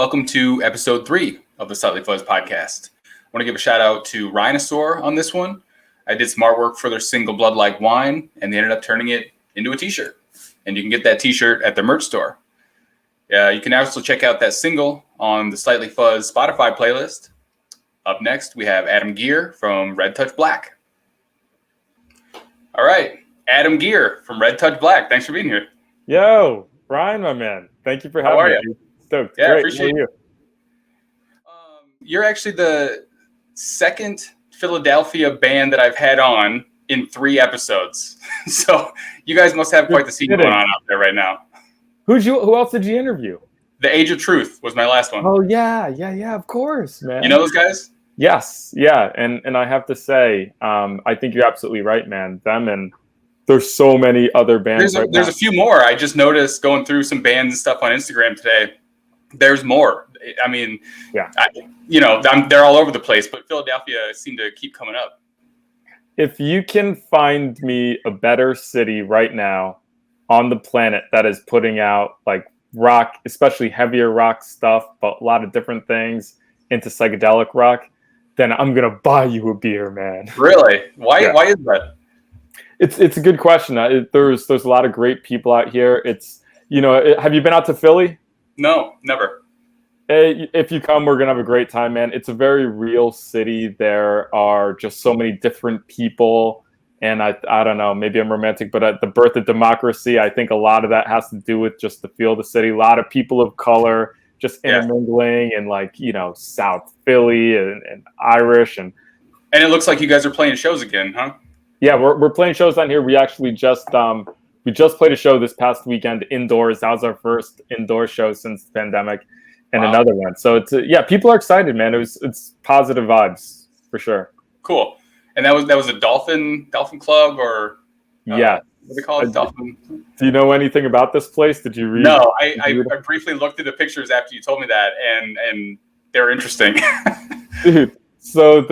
welcome to episode 3 of the Slightly Fuzzed podcast. I want to give a shout out to reminisce on this one. I did some artwork for their single Blood Like Wine, and they ended up turning it into a t-shirt. And you can get that t-shirt at their merch store. You can also check out that single on the Slightly Fuzzed Spotify playlist. Up next, we have Adam Geer from Red Touch Black. All right, Adam Geer from Red Touch Black. Thanks for being here. Yo, Brian, my man. Thank you for having me. How are you? Stoked. Yeah, great. appreciate you. You're actually the second Philadelphia band that I've had on in 3 episodes. So you guys must have quite the scene going on out there right now. Who else did you interview? The Age of Truth was my last one. Oh, yeah, of course, man. You know those guys? Yes, yeah. And I have to say, I think you're absolutely right, man. Them and there's so many other bands. There's a few more. I just noticed going through some bands and stuff on Instagram today. There's more. I mean, yeah. They're all over the place, but Philadelphia seemed to keep coming up. If you can find me a better city right now on the planet that is putting out like rock, especially heavier rock stuff, but a lot of different things into psychedelic rock, then I'm gonna buy you a beer, man. Really? Why? Yeah. Why is that? It's a good question. There's a lot of great people out here. Have you been out to Philly? No, never. If you come, we're going to have a great time, man. It's a very real city. There are just so many different people. And I don't know, maybe I'm romantic, but at the birth of democracy, I think a lot of that has to do with just the feel of the city. A lot of people of color just intermingling and South Philly and Irish. And it looks like you guys are playing shows again, huh? Yeah, we're playing shows down here. We actually just played a show this past weekend indoors. That was our first indoor show since the pandemic, and another one. So people are excited, man. It's positive vibes for sure. Cool. And that was a Dolphin Club or yeah. What do they call it? Dolphin. Do you know anything about this place? Did you read? No, I briefly looked at the pictures after you told me that, and they're interesting. Dude. So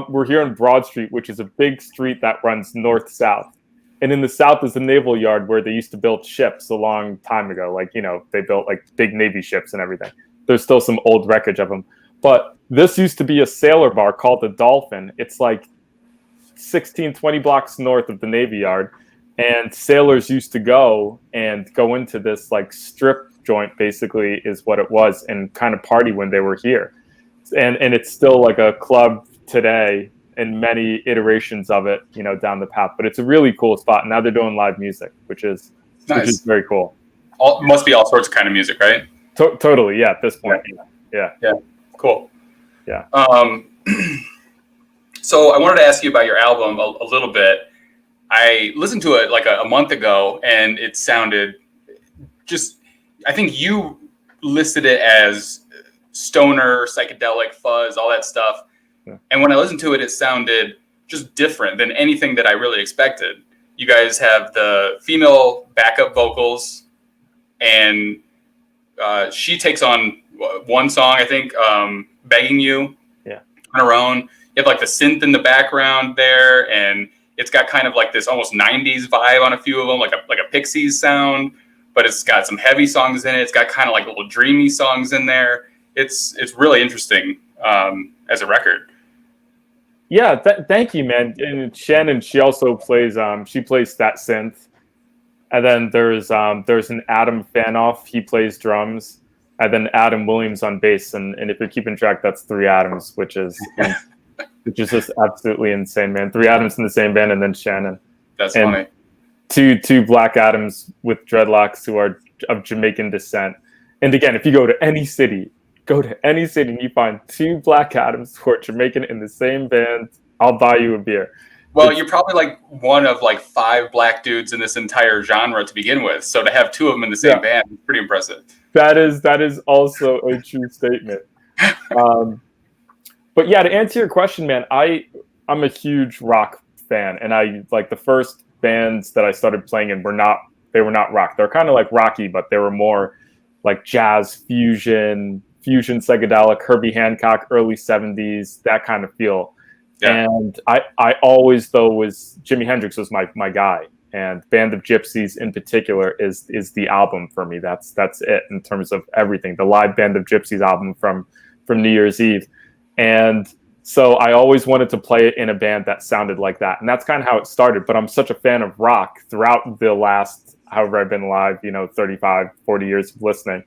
we're here on Broad Street, which is a big street that runs north-south. And in the south is the naval yard where they used to build ships a long time ago. They built big Navy ships and everything. There's still some old wreckage of them. But this used to be a sailor bar called the Dolphin. It's 16, 20 blocks north of the Navy yard. And sailors used to go into this strip joint, basically, is what it was, and kind of party when they were here. And it's still a club today and many iterations of it, down the path. But it's a really cool spot. Now they're doing live music, which is nice. Which is very cool. Must be all sorts of kind of music, right? Totally, yeah, at this point. Yeah. Cool. Yeah. So I wanted to ask you about your album a little bit. I listened to it a month ago, and it sounded I think you listed it as stoner, psychedelic, fuzz, all that stuff. Yeah. And when I listened to it, it sounded just different than anything that I really expected. You guys have the female backup vocals, and she takes on one song, I think, Begging You on her own. You have the synth in the background there, and it's got kind of this almost 90s vibe on a few of them, like a Pixies sound, but it's got some heavy songs in it. It's got kind of little dreamy songs in there. It's really interesting as a record. Yeah, thank you, man. And Shannon, she also plays that synth. And then there's an Adam Fanoff, he plays drums, and then Adam Williams on bass. And if you're keeping track, that's 3 Adams, which is just absolutely insane, man. 3 Adams in the same band, and then Shannon. That's funny. Two Black Adams with dreadlocks who are of Jamaican descent. And again, if you go to any city and you find 2 Black Adams who are Jamaican in the same band, I'll buy you a beer. Well, you're probably one of 5 black dudes in this entire genre to begin with. So to have 2 of them in the same band is pretty impressive. That is also a true statement. But yeah, to answer your question, man, I'm a huge rock fan, and the first bands that I started playing in were not rock. They're kind of rocky, but they were more jazz fusion psychedelic, Herbie Hancock, early 70s, that kind of feel. Yeah. And I always, though, was Jimi Hendrix was my guy. and Band of Gypsies in particular is the album for me. That's it in terms of everything. The live Band of Gypsies album from New Year's Eve, and so I always wanted to play it in a band that sounded like that, and that's kind of how it started. But I'm such a fan of rock throughout the last, however I've been alive, 35, 40 years of listening,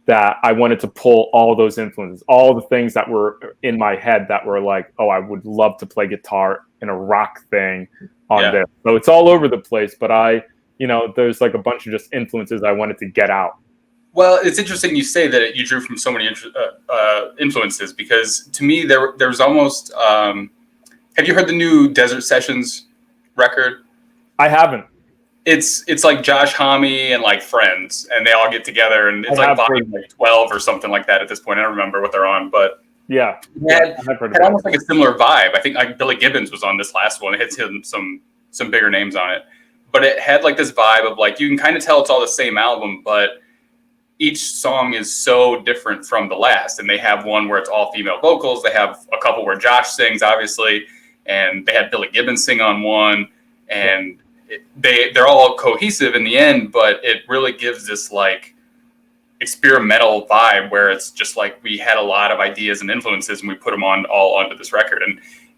that I wanted to pull all those influences, all the things that were in my head that were like, oh, I would love to play guitar in a rock thing on this. So it's all over the place, but there's like a bunch of just influences I wanted to get out. Well, it's interesting you say that you drew from so many influences, because to me there's almost. Have you heard the new Desert Sessions record? I haven't. It's like Josh Homme and like friends, and they all get together, and it's like volume like 12 or something like that at this point. I don't remember what they're on, but yeah, it had almost like a similar vibe. I think like Billy Gibbons was on this last one. It hits him some bigger names on it, but it had like this vibe of like, you can kind of tell it's all the same album, but each song is so different from the last. And they have one where it's all female vocals. They have a couple where Josh sings, obviously, and they had Billy Gibbons sing on one, and they're all cohesive in the end, but it really gives this like experimental vibe where it's just like we had a lot of ideas and influences and we put them all onto this record.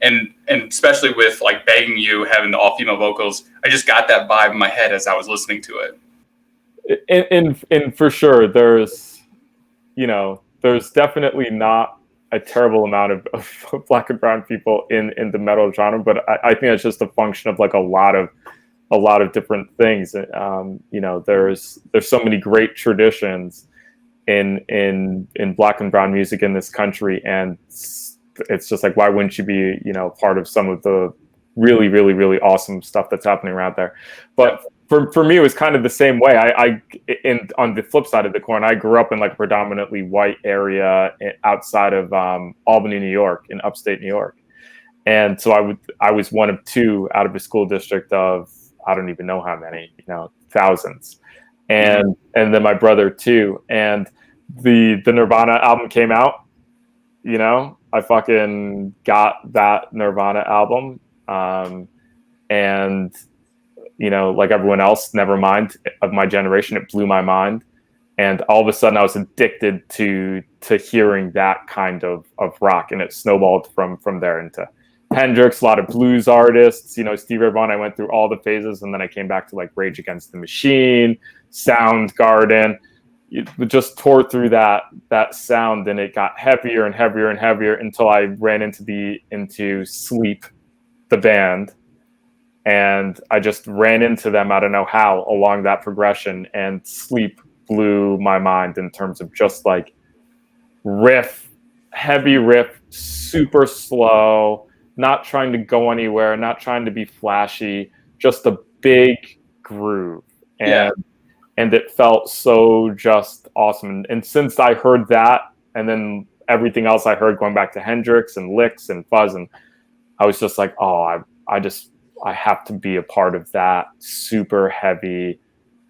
And especially with like Begging You having the all female vocals, I just got that vibe in my head as I was listening to it. And for sure, there's definitely not a terrible amount of Black and brown people in the metal genre, but I think it's just a function of like a lot of different things. There's so many great traditions in Black and brown music in this country, and it's just like, why wouldn't you be part of some of the really, really, really awesome stuff that's happening around there? But for me, it was kind of the same way. On the flip side of the coin, I grew up in like a predominantly white area outside of Albany, New York, in upstate New York. And so I was one of two out of a school district of, I don't even know how many, thousands. And then my brother too. And the Nirvana album came out, I fucking got that Nirvana album. And like everyone else, never mind, of my generation, it blew my mind. And all of a sudden I was addicted to hearing that kind of rock, and it snowballed from there into Hendrix, a lot of blues artists, Steve Urkel. I went through all the phases, and then I came back to like Rage Against the Machine, Soundgarden. It just tore through that sound, and it got heavier and heavier and heavier until I ran into Sleep, the band. And I just ran into them, I don't know how, along that progression, and Sleep blew my mind in terms of just like heavy riff, super slow, not trying to go anywhere, not trying to be flashy, just a big groove. And it felt so just awesome. And since I heard that, and then everything else I heard going back to Hendrix and Licks and Fuzz, and I was just like, oh, I have to be a part of that super heavy,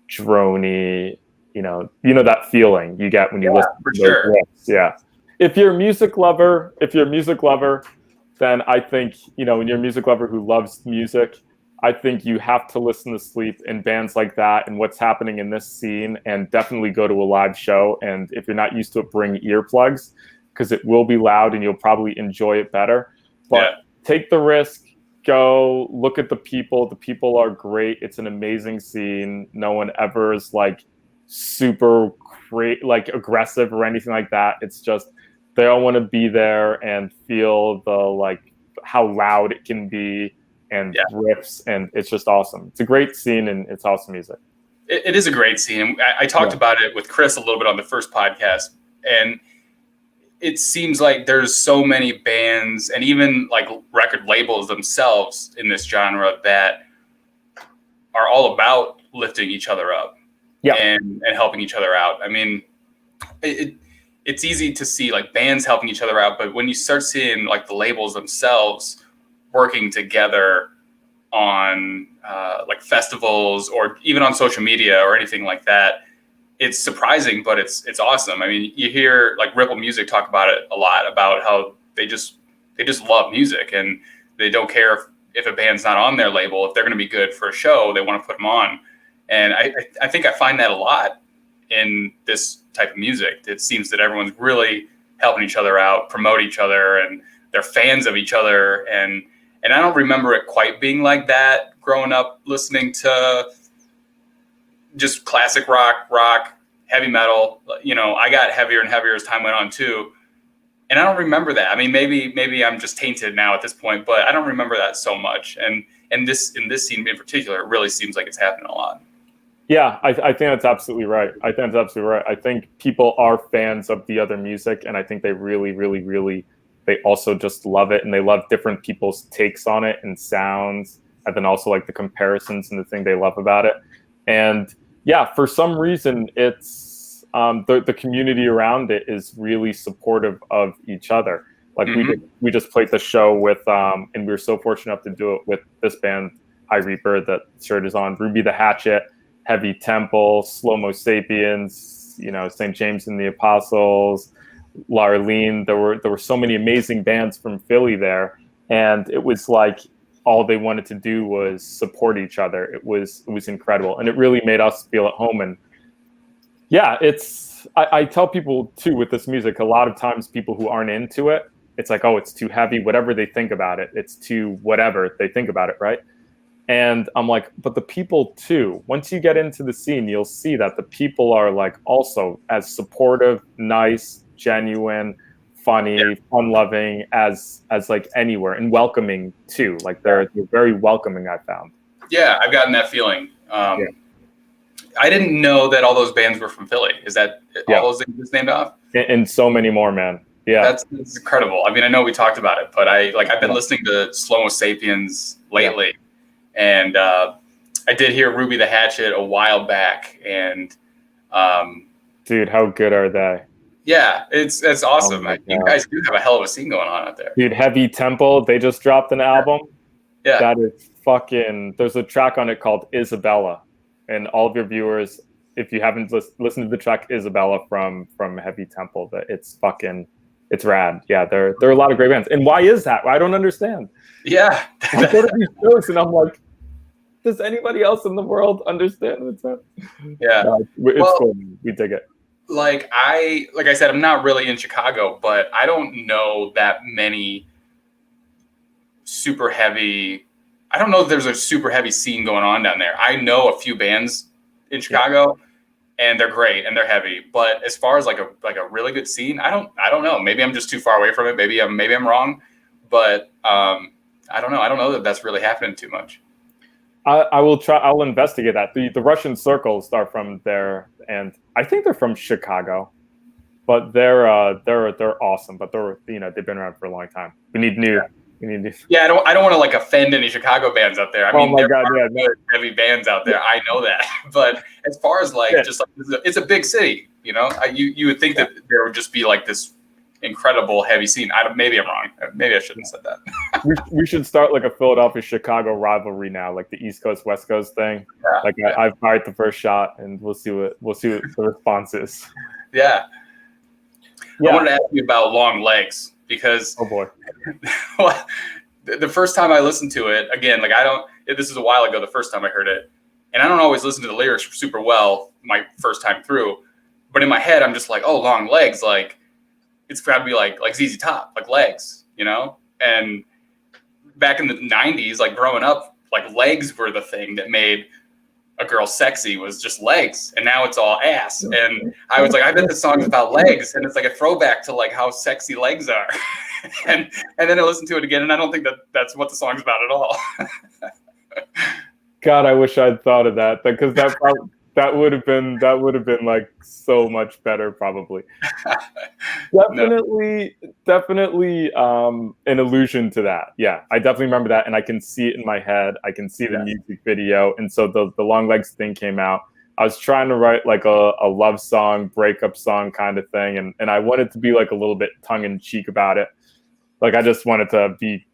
droney, that feeling you get when you listen to those riffs. Yeah. If you're a music lover, then I think, when you're a music lover who loves music, I think you have to listen to Sleep and bands like that and what's happening in this scene, and definitely go to a live show. And if you're not used to it, bring earplugs, because it will be loud and you'll probably enjoy it better. But take the risk. Go look at the people. The people are great. It's an amazing scene. No one ever is like super great, like aggressive or anything like that. It's just they all want to be there and feel the like how loud it can be and riffs, and it's just awesome. It's a great scene and it's awesome music. It is a great scene. I talked about it with Chris a little bit on the first podcast, and it seems like there's so many bands and even like record labels themselves in this genre that are all about lifting each other up and helping each other out. I mean, it's easy to see like bands helping each other out, but when you start seeing like the labels themselves working together on like festivals or even on social media or anything like that, it's surprising, but it's awesome. I mean, you hear like Ripple Music talk about it a lot, about how they just love music and they don't care if if a band's not on their label, if they're going to be good for a show, they want to put them on. And I think I find that a lot in this type of music. It seems that everyone's really helping each other out, promote each other, and they're fans of each other. And I don't remember it quite being like that growing up listening to just classic rock, heavy metal. You know, I got heavier and heavier as time went on too. And I don't remember that. I mean, maybe I'm just tainted now at this point, but I don't remember that so much. And in this scene in particular, it really seems like it's happening a lot. Yeah, I think that's absolutely right. I think people are fans of the other music, and I think they really, they also just love it, and they love different people's takes on it and sounds, and then also like the comparisons and the thing they love about it. And yeah, for some reason, it's the community around it is really supportive of each other. Like we just played the show with, and we were so fortunate enough to do it with this band, High Reaper, that shirt is on, Ruby the Hatchet, Heavy Temple, Slow-Mo Sapiens, you know, St. James and the Apostles, Larlene. There were so many amazing bands from Philly there, and it was like all they wanted to do was support each other. It was incredible, and it really made us feel at home. And yeah, I tell people too with this music, a lot of times people who aren't into it, it's like, oh, it's too heavy, whatever they think about it. It's too whatever they think about it, right? And I'm like, but the people too, once you get into the scene, you'll see that the people are like also as supportive, nice, genuine, funny, fun-loving as like anywhere, and welcoming too. Like they're very welcoming, I found. Yeah, I've gotten that feeling. I didn't know that all those bands were from Philly. Is that all those things just named off? And so many more, man. Yeah, that's incredible. I mean, I know we talked about it, but I've been listening to Slow-Mo Sapiens lately, and I did hear Ruby the Hatchet a while back, and dude, how good are they? Yeah, it's awesome. You guys do have a hell of a scene going on out there. Dude, Heavy Temple, they just dropped an album. Yeah, that is fucking. There's a track on it called Isabella, and all of your viewers, if you haven't listened to the track Isabella from Heavy Temple, that it's rad. Yeah, there are a lot of great bands. And why is that? I don't understand. Yeah. I go to these shows and I'm like, does anybody else in the world understand what's up? Yeah. It's cool. We dig it. Like I said, I'm not really in Chicago, but I don't know that many super heavy. I don't know if there's a super heavy scene going on down there. I know a few bands in Chicago, and they're great and they're heavy. But as far as like a really good scene, I don't know. Maybe I'm just too far away from it. Maybe I'm wrong, but I don't know. I don't know that that's really happening too much. I will try. I'll investigate that. The Russian Circles are from there, and I think they're from Chicago, but they're awesome. But they've been around for a long time. We need new. Yeah, I don't want to like offend any Chicago bands out there. I mean, there are good heavy bands out there. I know that, but as far as like just like it's a big city, you know. You would think that there would just be like this incredible heavy scene. Maybe I'm wrong. Maybe I shouldn't have said that. we should start like a Philadelphia-Chicago rivalry now, like the East Coast West Coast thing. Yeah, like I've fired the first shot, and we'll see what the response is. Yeah. I wanted to ask you about Long Legs. Because well, the first time I listened to it, again, like this is a while ago, the first time I heard it, and I don't always listen to the lyrics super well my first time through, but in my head, I'm just like, oh, long legs, like it's got to be like ZZ Top, like legs, you know? And back in the 90s, like growing up, like legs were the thing that made a girl sexy, was just legs, and now it's all ass. And I was like, I bet this song is about legs, and it's like a throwback to like how sexy legs are. and then I listened to it again, and I don't think that's what the song's about at all. God, I wish I'd thought of that, because that would have been like so much better, probably. Definitely an allusion to that. Yeah, I definitely remember that, and I can see it in my head. I can see the music video, and so the Long Legs thing came out. I was trying to write like a love song, breakup song kind of thing, and I wanted to be like a little bit tongue in cheek about it. Like I just wanted to be,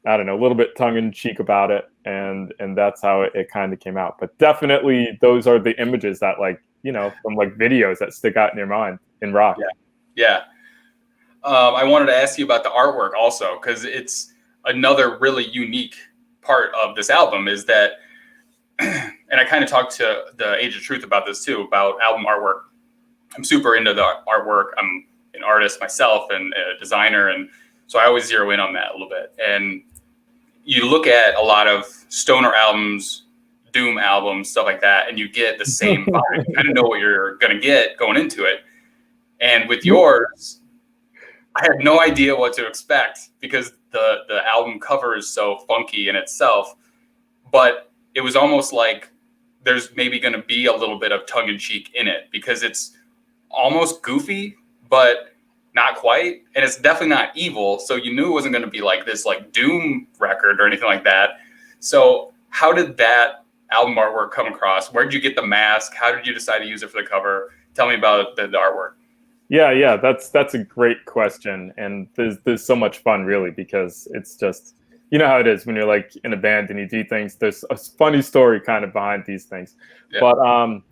I don't know, a little bit tongue in cheek about it, and that's how it kind of came out. But definitely, those are the images that, like, you know, from like videos that stick out in your mind in rock. Yeah. I wanted to ask you about the artwork also, because it's another really unique part of this album is that, and I kind of talked to the Age of Truth about this too, about album artwork. I'm super into the artwork. I'm an artist myself and a designer, and so I always zero in on that a little bit. And you look at a lot of stoner albums, doom albums, stuff like that, and you get the same vibe. You kind of know what you're going to get going into it. And with yours, I had no idea what to expect because the album cover is so funky in itself, but it was almost like there's maybe going to be a little bit of tongue-in-cheek in it because it's almost goofy, but not quite. And it's definitely not evil. So you knew it wasn't going to be like this like doom record or anything like that. So how did that album artwork come across? Where did you get the mask? How did you decide to use it for the cover? Tell me about the artwork. Yeah, that's a great question, and there's so much fun really because it's just, you know how it is when you're like in a band and you do things. There's a funny story kind of behind these things, yeah. But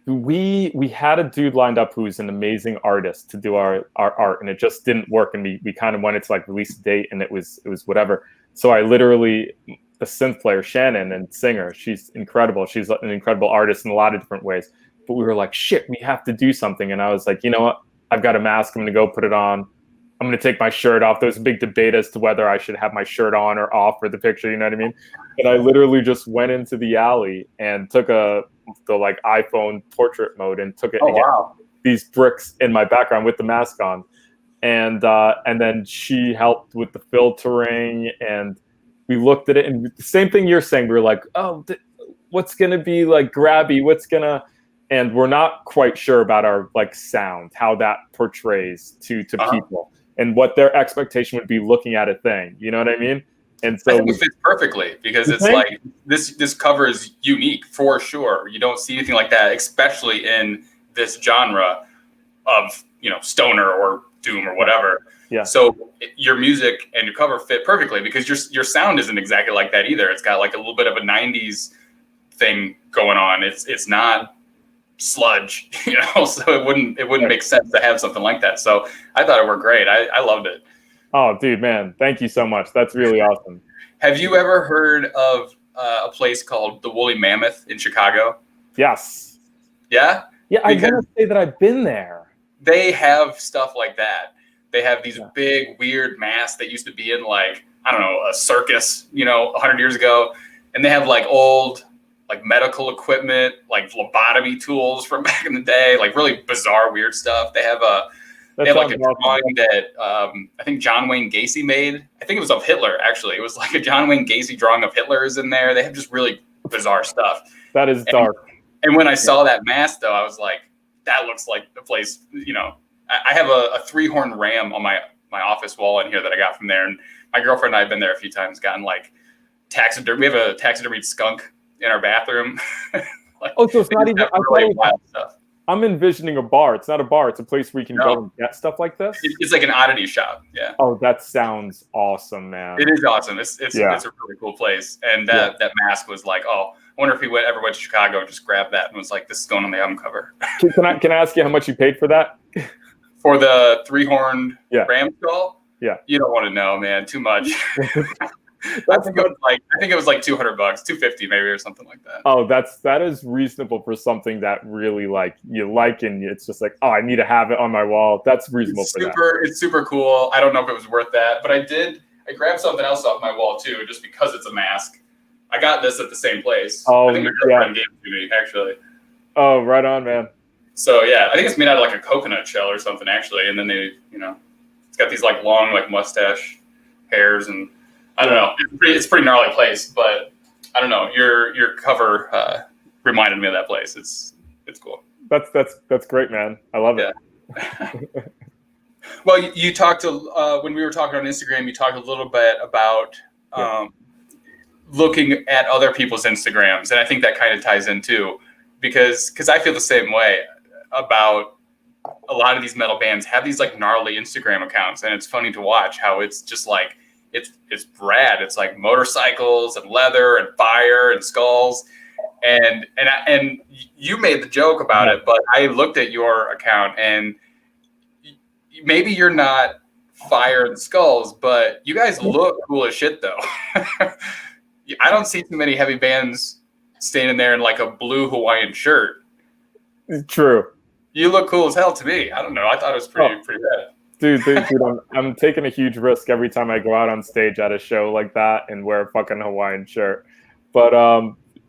we had a dude lined up who's an amazing artist to do our art, and it just didn't work, and we kind of wanted to like release a date, and it was whatever. So I literally, the synth player Shannon and singer, she's incredible. She's an incredible artist in a lot of different ways. But we were like, shit, we have to do something. And I was like, you know what? I've got a mask. I'm going to go put it on. I'm going to take my shirt off. There was a big debate as to whether I should have my shirt on or off for the picture. You know what I mean? And I literally just went into the alley and took the like iPhone portrait mode and took it. Oh, wow. These bricks in my background with the mask on. And then she helped with the filtering, and we looked at it, and the same thing you're saying. We were like, oh, what's going to be like grabby? And we're not quite sure about our like sound, how that portrays to people and what their expectation would be looking at a thing. You know what I mean? And so I think it fits perfectly because it's like this cover is unique for sure. You don't see anything like that, especially in this genre of, you know, stoner or doom or whatever. Yeah. So your music and your cover fit perfectly because your sound isn't exactly like that either. It's got like a little bit of a 90s thing going on. It's not sludge, you know, so it wouldn't make sense to have something like that. So I thought it worked great. I loved it. Oh, dude, man, thank you so much. That's really awesome. Have you ever heard of a place called the Woolly Mammoth in Chicago? Yes. Yeah? Yeah, I gotta say that I've been there. They have stuff like that. They have these big, weird masks that used to be in like, I don't know, a circus, you know, 100 years ago. And they have like old like medical equipment, like phlebotomy tools from back in the day, like really bizarre, weird stuff. They have like a drawing that I think John Wayne Gacy made. I think it was of Hitler, actually. It was like a John Wayne Gacy drawing of Hitler is in there. They have just really bizarre stuff. That is dark. And when I saw that mask, though, I was like, that looks like the place, you know. I have a 3-horn ram on my office wall in here that I got from there. And my girlfriend and I have been there a few times, gotten like taxidermy. We have a taxidermied skunk in our bathroom. Like, oh, so it's not even really wild stuff. I'm envisioning a bar. It's not a bar. It's a place where you can go and get stuff like this. It's like an oddity shop. Yeah. Oh, that sounds awesome, man. It is awesome. It's a really cool place. And that mask was like, oh, I wonder if he ever went to Chicago and just grabbed that and was like, this is going on the album cover. Can I ask you how much you paid for that? For the 3-horned ram skull? Yeah. You don't want to know, man. Too much. I think it was like $200, $250 maybe or something like that. Oh, that is reasonable for something that really like you like, and it's just like, oh, I need to have it on my wall. That's reasonable for that. It's super cool. I don't know if it was worth that, but I grabbed something else off my wall too, just because it's a mask. I got this at the same place. Oh, I think my girlfriend gave it to me, actually. Oh, right on, man. So yeah, I think it's made out of like a coconut shell or something, actually. And then they, you know, it's got these like long like mustache hairs and. I don't know. It's a pretty gnarly place, but I don't know. Your cover reminded me of that place. It's cool. That's great, man. I love it. Well, you talked to when we were talking on Instagram. You talked a little bit about looking at other people's Instagrams, and I think that kind of ties in too, because I feel the same way about a lot of these metal bands have these like gnarly Instagram accounts, and it's funny to watch how it's just like. It's rad. It's like motorcycles and leather and fire and skulls, and you made the joke about it, but I looked at your account and maybe you're not fire and skulls, but you guys look cool as shit though. I don't see too many heavy bands standing there in like a blue Hawaiian shirt. True. You look cool as hell to me. I don't know. I thought it was pretty bad. Dude, I'm taking a huge risk every time I go out on stage at a show like that and wear a fucking Hawaiian shirt. But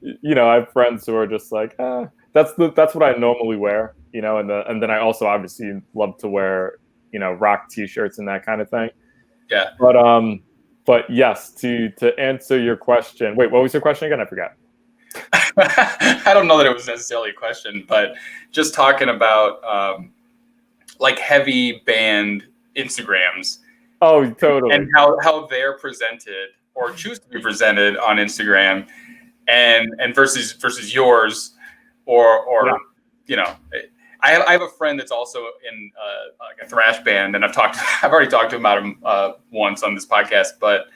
you know, I have friends who are just like, that's what I normally wear, you know, and then I also obviously love to wear, you know, rock t-shirts and that kind of thing. Yeah. But yes, to answer your question. Wait, what was your question again? I forgot. I don't know that it was necessarily a question, but just talking about like heavy band Instagrams. Oh, totally. And how they're presented or choose to be presented on Instagram and versus yours or yeah. You know, I have a friend that's also in like a thrash band, and I've already talked to him about him once on this podcast, but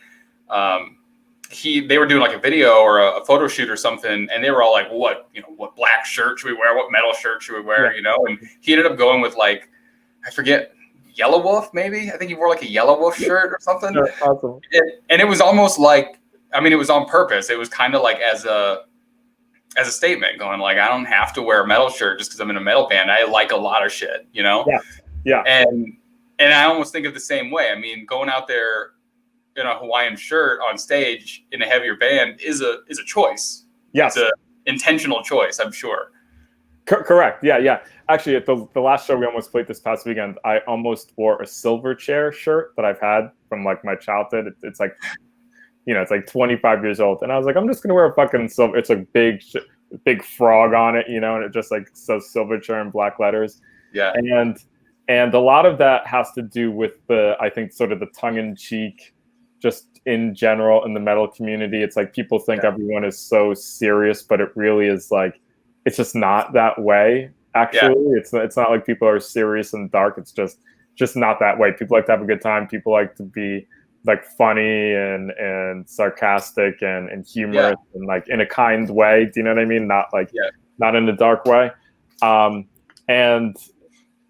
they were doing like a video or a photo shoot or something, and they were all like, what black shirt should we wear? What metal shirt should we wear? Yeah. You know, and he ended up going with like, I forget, Yellow Wolf, maybe. I think he wore like a Yellow Wolf shirt or something. That's awesome. And it was almost like, I mean, it was on purpose. It was kind of like as a statement, going like, I don't have to wear a metal shirt just because I'm in a metal band. I like a lot of shit, you know? Yeah. And I almost think of the same way. I mean, going out there in a Hawaiian shirt on stage in a heavier band is a choice. Yes. It's an intentional choice, I'm sure. Correct. Yeah. Actually, at the last show we almost played this past weekend, I almost wore a Silverchair shirt that I've had from like my childhood. It's like, you know, it's like 25 years old, and I was like, I'm just gonna wear a fucking silver. It's a big frog on it, you know, and it just like says Silverchair in black letters. Yeah. And a lot of that has to do with I think sort of the tongue-in-cheek, just in general in the metal community. It's like people think everyone is so serious, but it really is like, it's just not that way. Actually, it's not like people are serious and dark. It's just not that way. People like to have a good time. People like to be like funny and sarcastic and humorous and like in a kind way. Do you know what I mean? Not like not in a dark way. And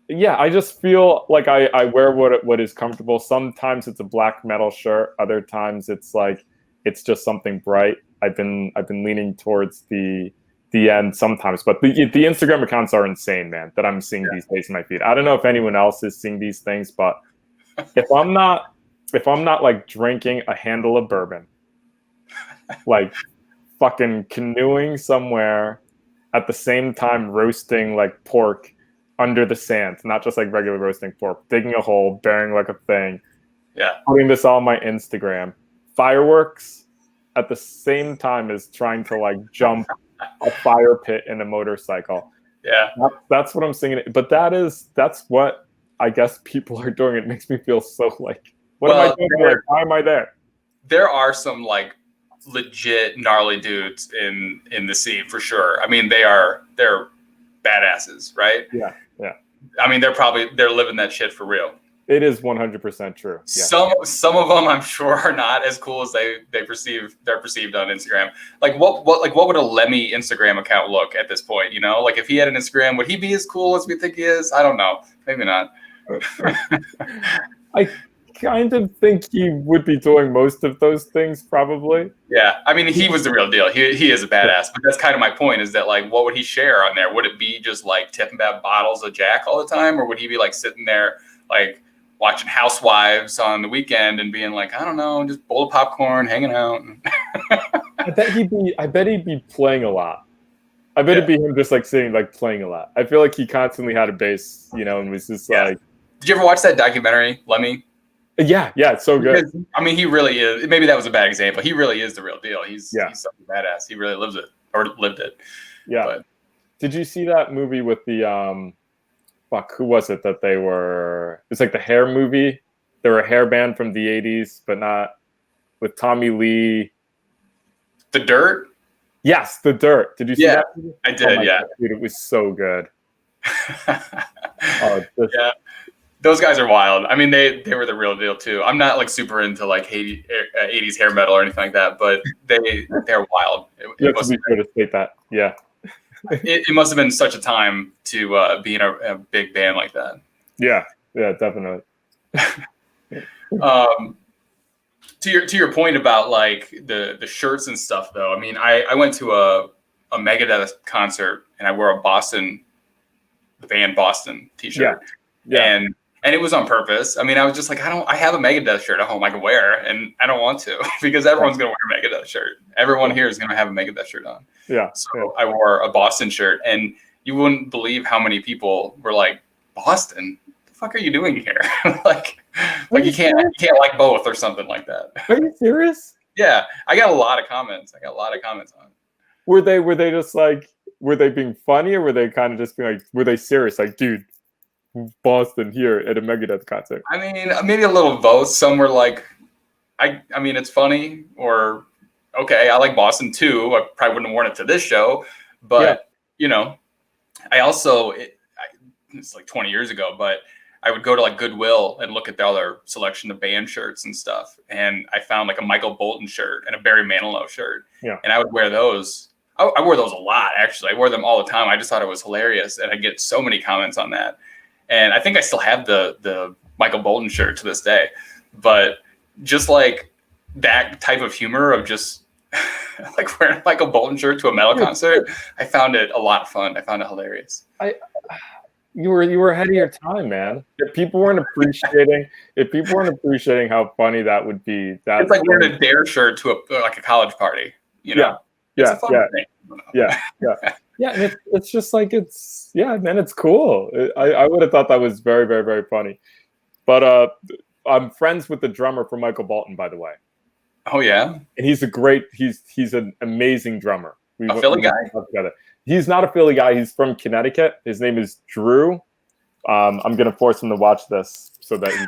yeah, I just feel like I wear what is comfortable. Sometimes it's a black metal shirt. Other times it's like it's just something bright. I've been leaning towards the end sometimes, but the Instagram accounts are insane, man, that I'm seeing these days in my feed. I don't know if anyone else is seeing these things, but if I'm not like drinking a handle of bourbon, like fucking canoeing somewhere at the same time roasting like pork under the sand, not just like regular roasting pork, digging a hole, burying like a thing, putting this on my Instagram, fireworks at the same time as trying to like jump a fire pit in a motorcycle. Yeah. That's what I'm singing. But that's what I guess people are doing. It makes me feel so like, what am I doing here? Why am I there? There are some like legit gnarly dudes in the scene for sure. I mean, they're badasses, right? Yeah. I mean, they're living that shit for real. It is 100% true. Yeah. Some of them I'm sure are not as cool as they're perceived on Instagram. Like what would a Lemmy Instagram account look at this point? You know, like if he had an Instagram, would he be as cool as we think he is? I don't know. Maybe not. I kind of think he would be doing most of those things, probably. Yeah, I mean, he was the real deal. He is a badass. But that's kind of my point. Is that like, what would he share on there? Would it be just like tipping back bottles of Jack all the time, or would he be like sitting there like watching Housewives on the weekend and being like, I don't know, just bowl of popcorn, hanging out? I bet he'd be playing a lot. I bet it'd be him just like sitting, like playing a lot. I feel like he constantly had a bass, you know, and was just like. Did you ever watch that documentary, Lemmy? Yeah, it's so good. Because, I mean, he really is. Maybe that was a bad example. He really is the real deal. He's something badass. He really lives it or lived it. Yeah. But. Did you see that movie with the who was it that they were? It's like the hair movie. They were a hair band from the 80s, but not with Tommy Lee. The Dirt? Yes, The Dirt. Did you see that movie? I did, God, dude, it was so good. Yeah. Those guys are wild. I mean, they were the real deal too. I'm not like super into like 80s hair metal or anything like that, but they're wild. You have to be sure to state that. Yeah. It must have been such a time to be in a big band like that. Yeah, definitely. To your point about like the shirts and stuff, though. I mean, I went to a Megadeth concert and I wore the band Boston T-shirt, and it was on purpose. I mean, I was just like, I have a Megadeth shirt at home I can wear, and I don't want to because everyone's gonna wear a Megadeth shirt. Everyone here is gonna have a Megadeth shirt on. So I wore a Boston shirt, and you wouldn't believe how many people were like, Boston? What the fuck are you doing here? like you can't like both or something like that. Are you serious? Yeah, I got a lot of comments. On it. Were they just like, were they being funny, or were they kind of just being like, were they serious? Like, dude, Boston here at a Megadeth concert. I mean, maybe a little of both. Some were like, I mean, it's funny, or okay, I like Boston too. I probably wouldn't have worn it to this show, but you know, I also it's like 20 years ago, but I would go to like Goodwill and look at the other selection of band shirts and stuff, and I found like a Michael Bolton shirt and a Barry Manilow shirt, and I would wear those. I wore those a lot, actually. I wore them all the time. I just thought it was hilarious, and I get so many comments on that. And I think I still have the Michael Bolton shirt to this day. But just like that type of humor of just like wearing a Michael Bolton shirt to a metal concert, I found it a lot of fun. I found it hilarious. You were ahead of your time, man. If people weren't appreciating how funny that would be, it's like wearing a Dare shirt to a college party, you know? It's a fun thing. And it's just like, man, it's cool. I would have thought that was very, very, very funny. But I'm friends with the drummer for Michael Bolton, by the way. Oh yeah, and he's an amazing drummer. A Philly guy? Together. He's not a Philly guy. He's from Connecticut. His name is Drew. I'm gonna force him to watch this so that he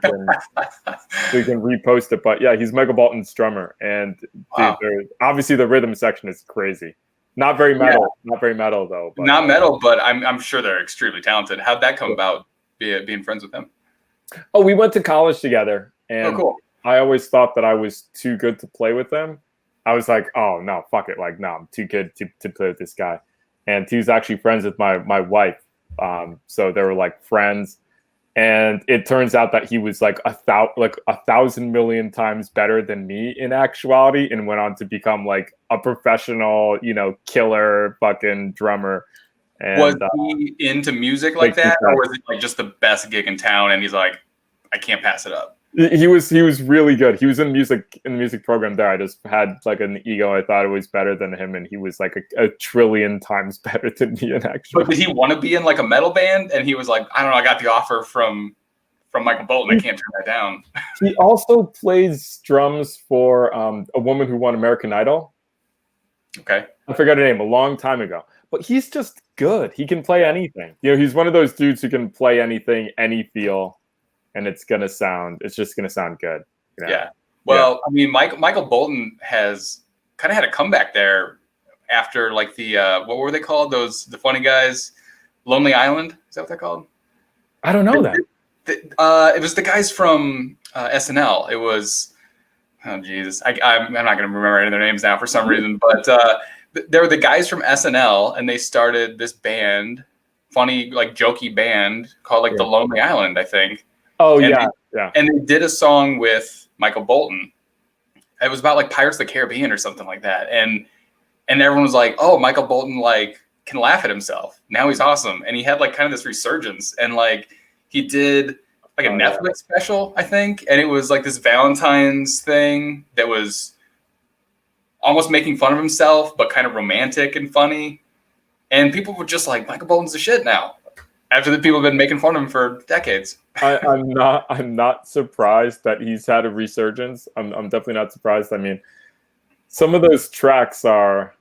can repost it. But yeah, he's Michael Bolton's drummer, and dude, obviously the rhythm section is crazy. Not very metal, not very metal though. But, not metal, but I'm sure they're extremely talented. How'd that come about? Being friends with them? Oh, we went to college together, and cool. I always thought that I was too good to play with them. I was like, oh no, fuck it, like no, I'm too good to play with this guy. And he was actually friends with my wife, so they were like friends. And it turns out that he was like 1,000 million times better than me in actuality, and went on to become like a professional, killer fucking drummer. And, was he into music like that, or was it like just the best gig in town? And he's like, I can't pass it up. He was really good. He was in the music program there. I just had like an ego. I thought it was better than him, and he was like a trillion times better than me in actual. But did he want to be in like a metal band? And he was like, I don't know, I got the offer from Michael Bolton. I can't turn that down. He also plays drums for a woman who won American Idol. Okay. I forgot her name a long time ago. But he's just good. He can play anything. He's one of those dudes who can play anything, any feel. And it's just gonna sound good. Yeah. Well, I mean, Michael Bolton has kind of had a comeback there after like the what were they called? The funny guys, Lonely Island. Is that what they're called? I don't know that. It was the guys from SNL. It was, oh Jesus, I'm not gonna remember any of their names now for some reason. But they were the guys from SNL, and they started this band, funny like jokey band called like the Lonely Island, I think. Oh, and yeah. And they did a song with Michael Bolton. It was about like Pirates of the Caribbean or something like that. And everyone was like, oh, Michael Bolton like can laugh at himself. Now he's awesome. And he had like kind of this resurgence. And like he did like a Netflix special, I think. And it was like this Valentine's thing that was almost making fun of himself, but kind of romantic and funny. And people were just like, Michael Bolton's the shit now. After the people have been making fun of him for decades. I'm not surprised that he's had a resurgence. I'm definitely not surprised. I mean, some of those tracks they're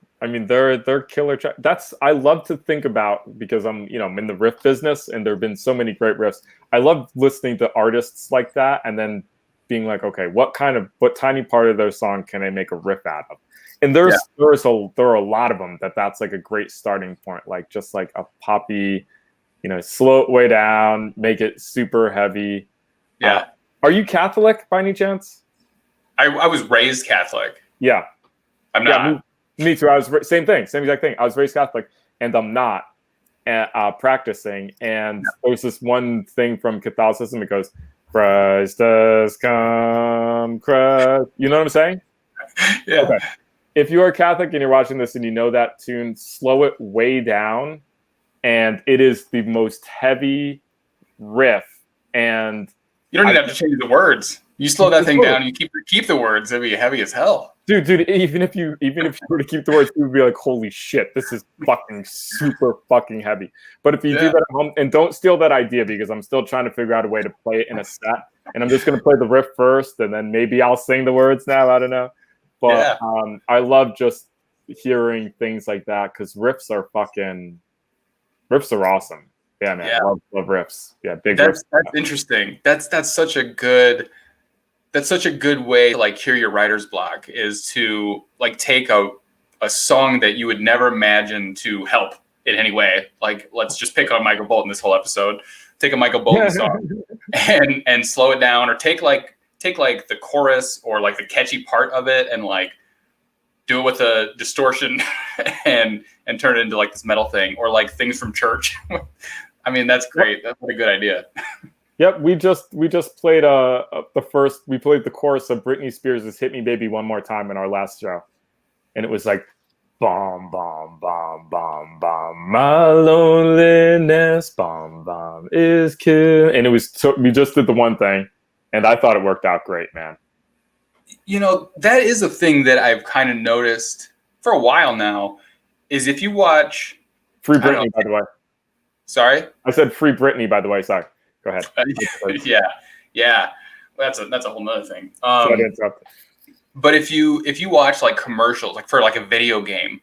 killer tracks. I love to think about, because I'm in the riff business, and there have been so many great riffs. I love listening to artists like that and then being like, okay, what tiny part of their song can I make a riff out of? And there are a lot of them that's like a great starting point, like just like a poppy, slow it way down, make it super heavy. Yeah. Are you Catholic by any chance? I was raised Catholic. Yeah. I'm not. Me too. Same exact thing. I was raised Catholic, and I'm not practicing. And there's this one thing from Catholicism. It goes, Christ has come, Christ. You know what I'm saying? Yeah. Okay. If you are Catholic and you're watching this and you know that tune, slow it way down, and it is the most heavy riff. And you don't even have to change the words. You slow that thing down, you keep the words, it'd be heavy as hell. Dude, even if you were to keep the words, you would be like, holy shit, this is fucking super fucking heavy. But if you do that at home, and don't steal that idea, because I'm still trying to figure out a way to play it in a set, and I'm just going to play the riff first, and then maybe I'll sing the words now, I don't know. But I love just hearing things like that, because riffs are awesome. Yeah, man, I love riffs. Yeah, big riffs. That's interesting. That's such a good way to like hear your writer's block, is to like take a song that you would never imagine to help in any way. Like, let's just pick on Michael Bolton this whole episode. Take a Michael Bolton song and slow it down, or take the chorus or like the catchy part of it and like do it with a distortion and turn it into like this metal thing, or like things from church. I mean, that's great. That's a good idea. Yep, we just played we played the chorus of Britney Spears' "Hit Me Baby One More Time" in our last show, and it was like, bomb, bomb, bomb, bomb, bomb, my loneliness, bomb, bomb is kill, and it was we just did the one thing, and I thought it worked out great, man. You know, that is a thing that I've kind of noticed for a while now, is if you watch Free Britney, by the way. Sorry? I said Free Britney, by the way. Sorry. Go ahead. Yeah. That's a whole nother thing. But if you watch like commercials, like for like a video game,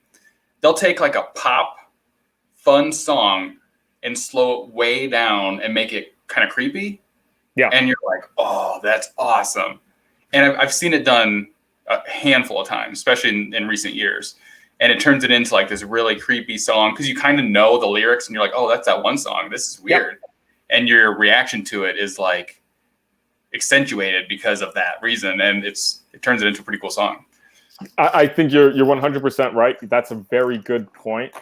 they'll take like a pop fun song and slow it way down and make it kind of creepy. Yeah. And you're like, oh, that's awesome. And I've seen it done a handful of times, especially in recent years. And it turns it into like this really creepy song, because you kind of know the lyrics and you're like, oh, that's that one song. This is weird. Yep. And your reaction to it is like accentuated because of that reason. And it turns it into a pretty cool song. I think you're 100% right. That's a very good point.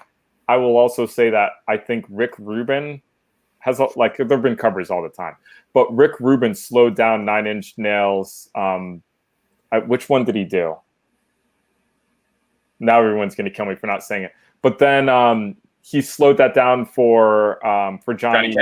I will also say that I think Rick Rubin has like, there have been covers all the time, but Rick Rubin slowed down Nine Inch Nails. Which one did he do? Now everyone's going to kill me for not saying it. But then he slowed that down for Johnny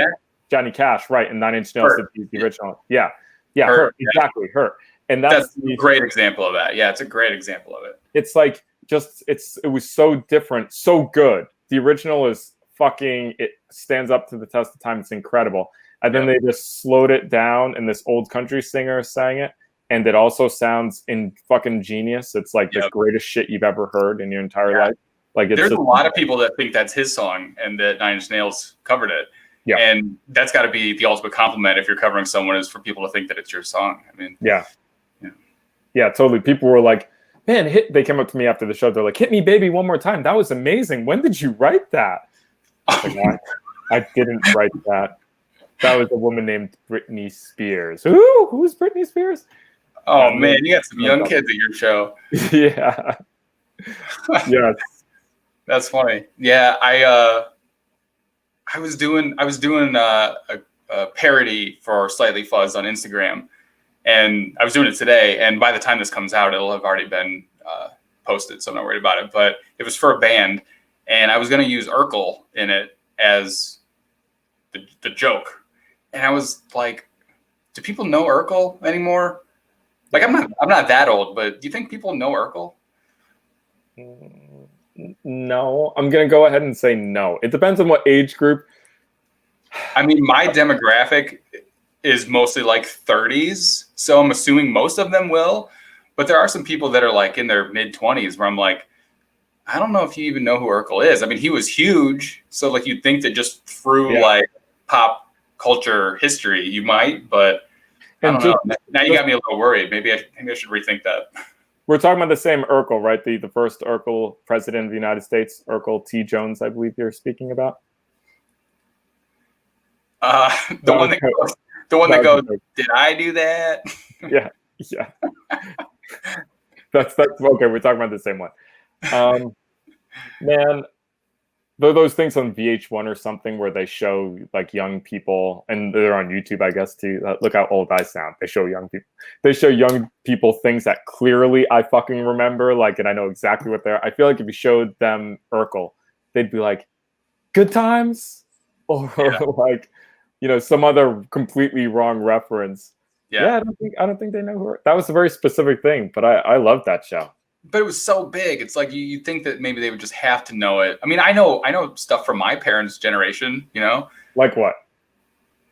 Cash, right? And Nine Inch Nails did the original. Yeah, Hurt. Exactly, Hurt. And that's a great example of that. Yeah, it's a great example of it. It's like it was so different, so good. The original is fucking, it stands up to the test of time. It's incredible. And then they just slowed it down, and this old country singer sang it. And it also sounds in fucking genius. It's like the greatest shit you've ever heard in your entire life. Like, there's a lot of people that think that's his song and that Nine Inch Nails covered it. Yeah. And that's got to be the ultimate compliment if you're covering someone, is for people to think that it's your song. I mean, yeah, totally. People were like, man, they came up to me after the show. They're like, "Hit Me Baby One More Time. That was amazing. When did you write that?" I didn't write that. That was a woman named Britney Spears. Who's Britney Spears? Oh man, you got some young kids at your show. Yeah. Yes. That's funny. Yeah, I was doing a parody for Slightly Fuzzed on Instagram, and I was doing it today. And by the time this comes out, it'll have already been posted, so I'm not worried about it. But it was for a band, and I was going to use Urkel in it as the joke. And I was like, do people know Urkel anymore? Like, I'm not that old, but do you think people know Urkel? No, I'm going to go ahead and say no. It depends on what age group. I mean, my demographic is mostly like 30s, so I'm assuming most of them will. But there are some people that are like in their mid-20s where I'm like, I don't know if you even know who Urkel is. I mean, he was huge, so like you'd think that just through like pop culture history, you might, but I don't know. Now you got me a little worried. Maybe I should rethink that. We're talking about the same Urkel, right? The first Urkel president of the United States, Urkel T. Jones, I believe you're speaking about. The one that goes, did I do that? Yeah. That's okay. We're talking about the same one. Man, those things on VH1 or something where they show like young people, and they're on YouTube, I guess, too. Look how old I sound. They show young people. They show young people things that clearly I fucking remember, like, and I know exactly what they're. I feel like if you showed them Urkel, they'd be like, "Good times," or like, some other completely wrong reference. Yeah, I don't think they know who. That was a very specific thing, but I love that show. But it was so big. It's like you think that maybe they would just have to know it. I mean, I know stuff from my parents' generation. Like what?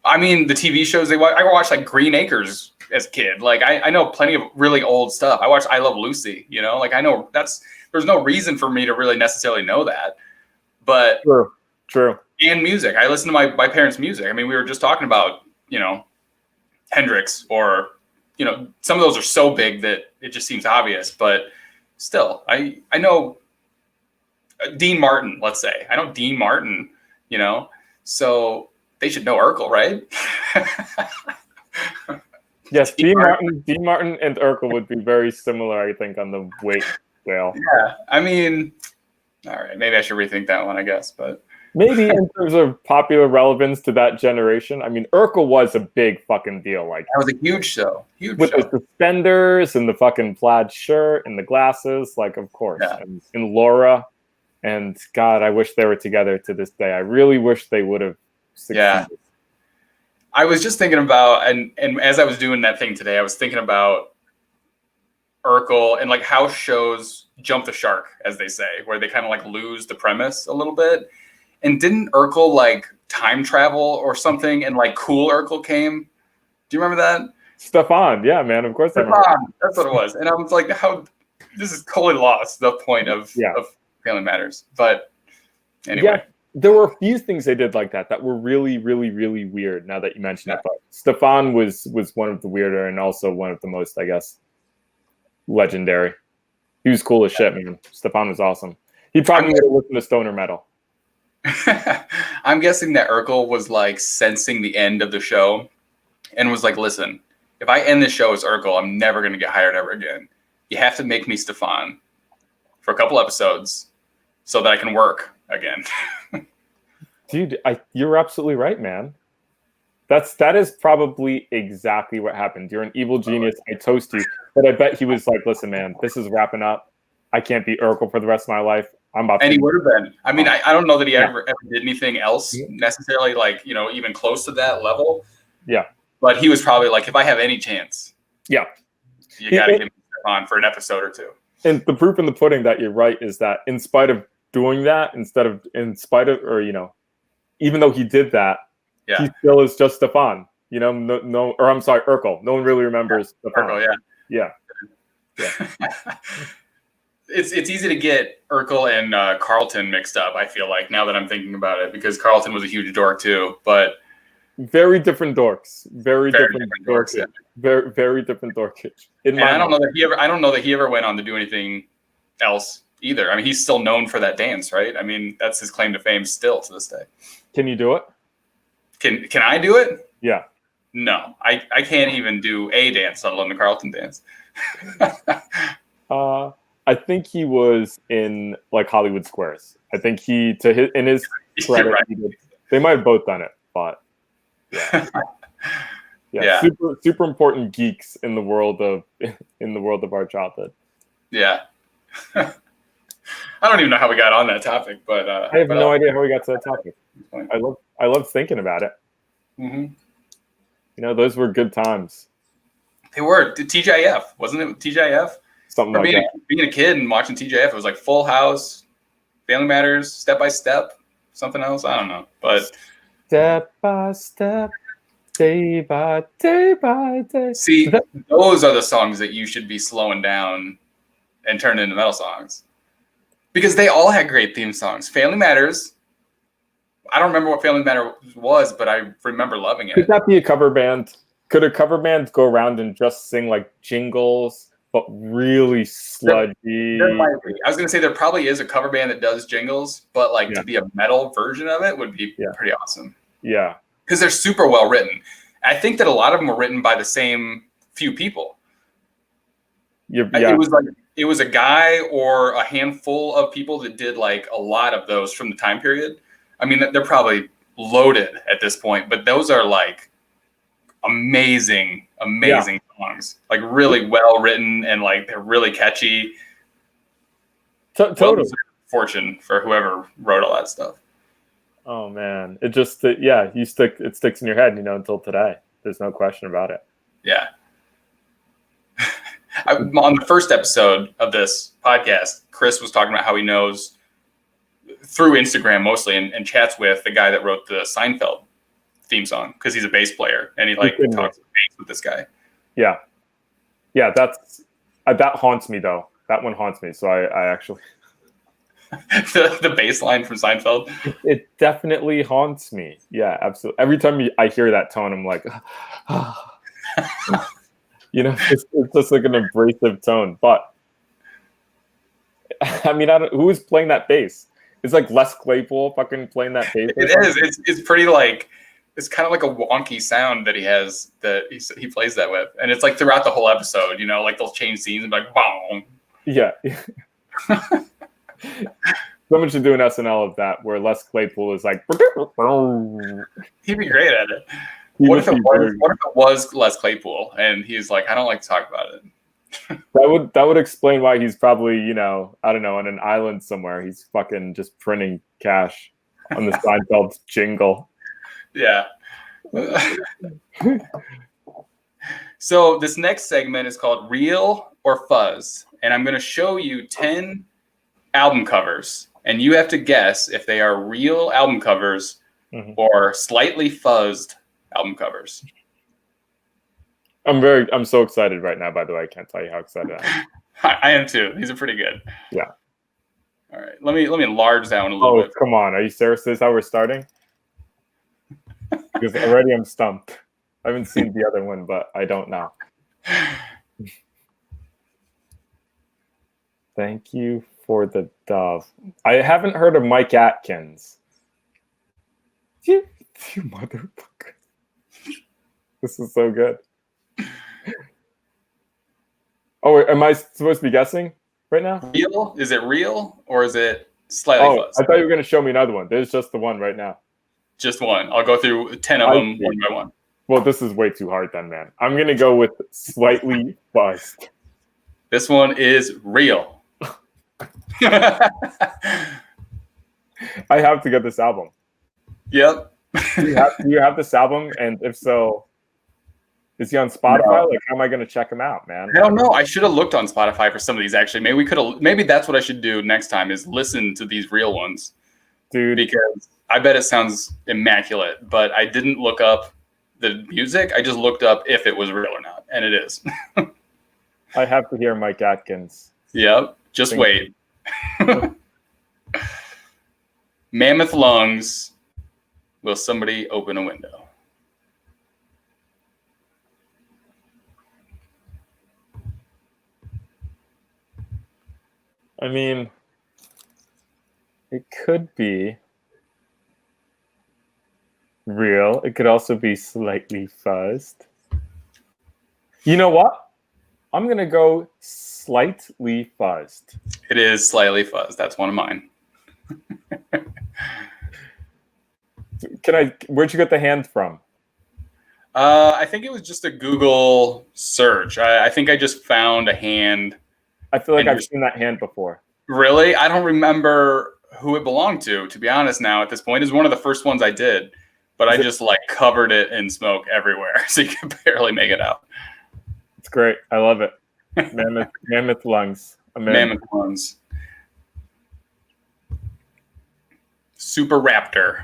I mean, the TV shows they watch. I watched like Green Acres as a kid. Like I know plenty of really old stuff. I watched I Love Lucy. Like I know there's no reason for me to really necessarily know that. But true. And music. I listen to my parents' music. I mean, we were just talking about Hendrix, or some of those are so big that it just seems obvious, but still, I know Dean Martin, let's say. I know Dean Martin, so they should know Urkel, right? Yes, Dean Martin and Urkel would be very similar, I think, on the weight scale. Yeah, I mean, all right, maybe I should rethink that one, I guess, but maybe in terms of popular relevance to that generation. I mean, Urkel was a big fucking deal. Like, that was a huge show. With the suspenders and the fucking plaid shirt and the glasses, like, of course. Yeah. And Laura. And God, I wish they were together to this day. I really wish they would have succeeded. Yeah. I was just thinking about, and as I was doing that thing today, I was thinking about Urkel and like how shows jump the shark, as they say, where they kind of like lose the premise a little bit. And didn't Urkel like time travel or something, and like Cool Urkel came? Do you remember that? Stefan, yeah, man, of course. Stefan, that's what it was. And I was like, how this is totally lost the point of Family Matters. But anyway. Yeah, there were a few things they did like that were really, really, really weird now that you mention it. But Stefan was one of the weirder and also one of the most, I guess, legendary. He was cool as shit, man. Stefan was awesome. He probably would have listened to stoner metal. I'm guessing that Urkel was like sensing the end of the show and was like, listen, if I end this show as Urkel, I'm never going to get hired ever again. You have to make me Stefan for a couple episodes so that I can work again. Dude, you're absolutely right, man. That is probably exactly what happened. You're an evil genius. I toast you. But I bet he was like, listen, man, this is wrapping up. I can't be Urkel for the rest of my life. And he would have been. I mean, I don't know that he ever did anything else necessarily, like, even close to that level. Yeah. But he was probably like, if I have any chance, you got to give me Stefan for an episode or two. And the proof in the pudding that you're right is that in spite of doing that, even though he did that, he still is just Stefan. I'm sorry, Urkel. No one really remembers Stefan. Urkel, yeah. It's easy to get Urkel and Carlton mixed up, I feel like, now that I'm thinking about it, because Carlton was a huge dork too, but very different dorks. Very different dorks. Yeah. Very, very different dorkage. I don't know that he ever went on to do anything else either. I mean, he's still known for that dance, right? I mean, that's his claim to fame still to this day. Can you do it? Can I do it? Yeah. No, I can't even do a dance, let alone the Carlton dance. I think he was in like Hollywood Squares. I think in his credit, right. They might have both done it, but yeah. Super important geeks in the world of our childhood. Yeah. I don't even know how we got on that topic, but I have no idea how we got to that topic. I love thinking about it. Mm-hmm. Those were good times. They were. TJF, wasn't it? TJF. Something like that. Being a kid and watching TJF, it was like Full House, Family Matters, Step by Step, something else. I don't know, but step by step, day by day by day. See, those are the songs that you should be slowing down and turning into metal songs, because they all had great theme songs. Family Matters. I don't remember what Family Matters was, but I remember loving it. Could that be a cover band? Could a cover band go around and just sing like jingles, but really sludgy? There might be. I was going to say there probably is a cover band that does jingles, but like to be a metal version of it would be pretty awesome. Yeah. Because they're super well written. I think that a lot of them were written by the same few people. It was a guy or a handful of people that did like a lot of those from the time period. I mean, they're probably loaded at this point, but those are like amazing songs, like really well written and like they're really catchy. Totally. Fortune for whoever wrote all that stuff. Oh man, it just it sticks in your head, until today. There's no question about it. Yeah. On the first episode of this podcast, Chris was talking about how he knows through Instagram mostly and chats with the guy that wrote the Seinfeld theme song because he's a bass player and he talks bass with this guy. Yeah, that haunts me though. That one haunts me. So I actually the bass line from Seinfeld. It definitely haunts me. Yeah, absolutely. Every time I hear that tone, I'm like, it's just like an abrasive tone. But I mean, who is playing that bass? It's like Les Claypool fucking playing that bass. It is. It's pretty like, it's kind of like a wonky sound that he has that he plays that with. And it's like throughout the whole episode, like they'll change scenes and be like, boom. Yeah. Someone should do an SNL of that where Les Claypool is like, he'd be great at it. What if it was Les Claypool and he's like, I don't like to talk about it. That would explain why he's probably, I don't know, on an island somewhere. He's fucking just printing cash on the Seinfeld jingle. Yeah. So this next segment is called Real or Fuzz. And I'm going to show you 10 album covers. And you have to guess if they are real album covers or slightly fuzzed album covers. I'm so excited right now, by the way. I can't tell you how excited I am. I am too. These are pretty good. Yeah. All right. Let me enlarge that one a little bit. Oh, come on. Are you serious? This is how we're starting? Because already I'm stumped. I haven't seen the other one, but I don't know. Thank you for the dove. I haven't heard of Mike Atkins. You motherfucker. This is so good. Oh, am I supposed to be guessing right now? Real? Is it real or is it slightly fuzzed? I thought you were going to show me another one. There's just the one right now. Just one. I'll go through 10 of them one by one. Well, this is way too hard then, man. I'm going to go with slightly fuzzed. This one is real. I have to get this album. Yep. Do you have this album? And if so, is he on Spotify? No. Like, how am I going to check him out, man? I don't know. I should have looked on Spotify for some of these, actually. Maybe that's what I should do next time is listen to these real ones. Dude. Because I bet it sounds immaculate, but I didn't look up the music. I just looked up if it was real or not, and it is. I have to hear Mike Atkins. Yep. Just wait. Mammoth lungs. Will somebody open a window? I mean, it could be real. It could also be slightly fuzzed. You know what? I'm going to go slightly fuzzed. It is slightly fuzzed. That's one of mine. Where'd you get the hand from? I think it was just a Google search. I think I just found a hand. I feel like I've seen that hand before. Really? I don't remember who it belonged to be honest now at this point. It was one of the first ones I did, but I just like covered it in smoke everywhere. So you can barely make it out. It's great. I love it. Mammoth lungs. Mammoth lungs. Super Raptor.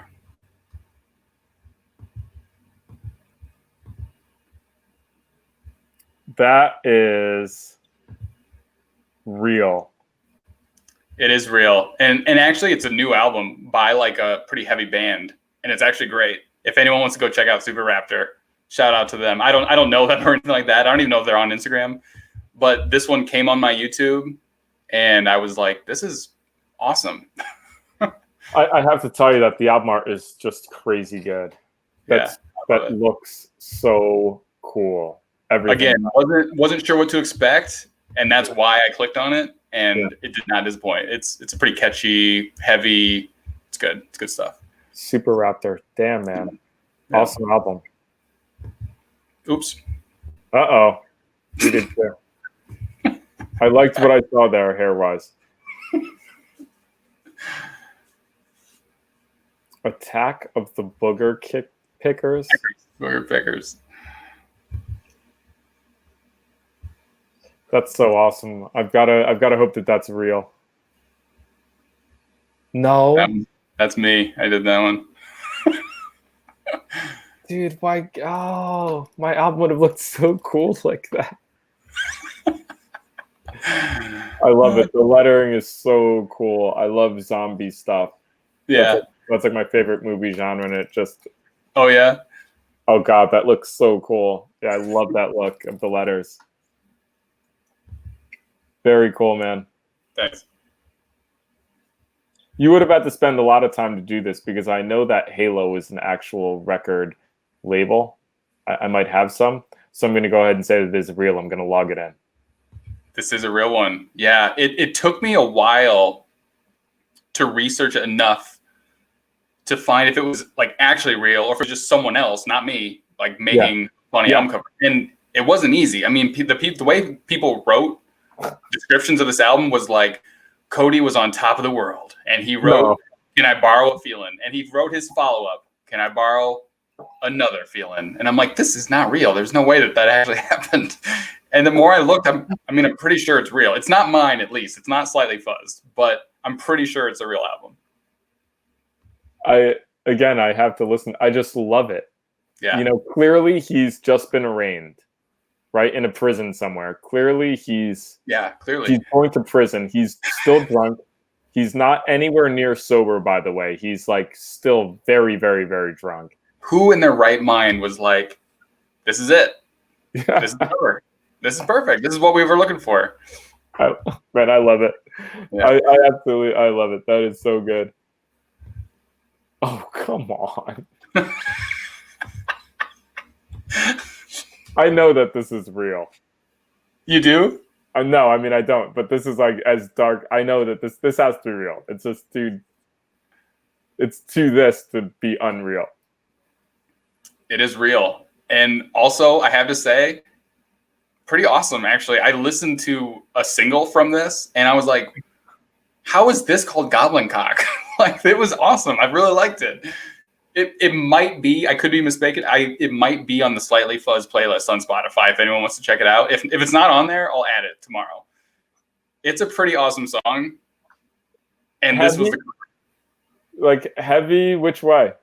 That is real. It is real. And actually it's a new album by like a pretty heavy band. And it's actually great. If anyone wants to go check out Super Raptor, shout out to them. I don't know them or anything like that. I don't even know if they're on Instagram. But this one came on my YouTube and I was like, this is awesome. I have to tell you that the album art is just crazy good. That looks so cool. Everything. Again, wasn't sure what to expect. and that's why I clicked on it, and it did not disappoint. It's a pretty catchy, heavy. It's good. It's good stuff. Super Raptor. Damn, man. Yeah. Awesome album. Oops. Uh-oh. We did too. I liked what I saw there, hair-wise. Attack of the Booger Pickers. Booger Pickers. That's so awesome. I've got to hope that that's real. No. That's me. I did that one. Dude, my album would have looked so cool like that. I love it. The lettering is so cool. I love zombie stuff. Yeah. That's like my favorite movie genre, and it just... Oh, yeah? Oh, God, that looks so cool. Yeah, I love that look of the letters. Very cool, man. Thanks. You would have had to spend a lot of time to do this, because I know that Halo is an actual record label. I might have some. So I'm going to go ahead and say that it is real. I'm going to log it in. This is a real one. Yeah, it took me a while to research it enough to find if it was like actually real or if it was just someone else, not me, like making funny album cover. And it wasn't easy. I mean, the way people wrote descriptions of this album was like, Cody was on top of the world, and he wrote, "Can I borrow a feeling?" And he wrote his follow-up, "Can I borrow another feeling?" And I'm like, this is not real. There's no way that actually happened. And the more I looked, I'm pretty sure it's real. It's not mine, at least. It's not Slightly Fuzzed, but I'm pretty sure it's a real album. I have to listen. I just love it. Yeah. You know, clearly he's just been arraigned, right? In a prison somewhere. Clearly he's going to prison. He's still drunk. He's not anywhere near sober, by the way. He's like still very, very, very drunk. Who in their right mind was like, this is it. Yeah. This is perfect. This is perfect. This is what we were looking for. Man, I love it. Yeah. I love it. That is so good. Oh, come on. I know that this is real. You do? No, I mean, I don't. But this is like as dark. I know that this has to be real. It's just it's too this to be unreal. It is real. And also, I have to say, pretty awesome, actually. I listened to a single from this, and I was like, how is this called Goblin Cock? Like, it was awesome. I really liked it. It might be, I could be mistaken, it might be on the Slightly Fuzzed playlist on Spotify if anyone wants to check it out. If it's not on there, I'll add it tomorrow. It's a pretty awesome song. And heavy? This was like heavy, which way?